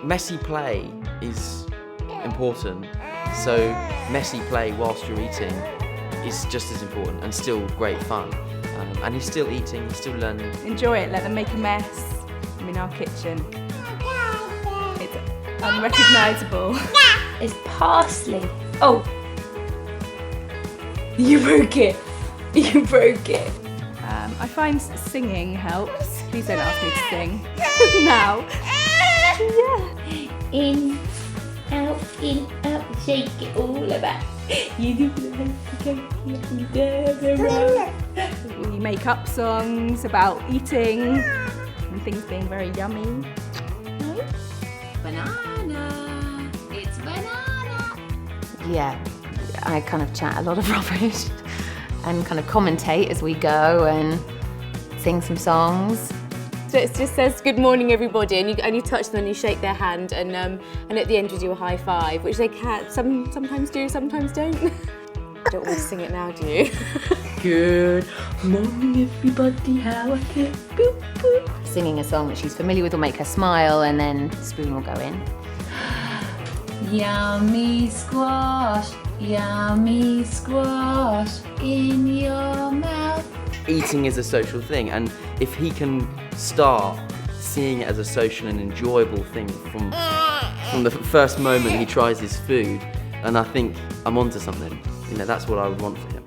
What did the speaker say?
messy play is important. So messy play whilst you're eating is just as important and still great fun. And he's still eating, he's still learning. Enjoy it, let them make a mess. I'm in our kitchen. It's unrecognisable. It's parsley. Oh! You broke it. You broke it. I find singing helps. Please don't ask me to sing. Now. Yeah. In, out, shake it all about. You do We make up songs about eating and things being very yummy. No? Banana. It's banana. Yeah, I kind of chat a lot of rubbish and kind of commentate as we go and sing some songs. So it just says good morning everybody, and you touch them and you shake their hand, and at the end you do a high five, which they can sometimes do, sometimes don't. Don't want to sing it now, do you? Good morning everybody, how I feel. Boop, boop. Singing a song that she's familiar with will make her smile, and then spoon will go in. Yummy squash in your mouth. Eating is a social thing, and if he can start seeing it as a social and enjoyable thing from the first moment he tries his food, and I think I'm onto something. You know, that's what I would want for him.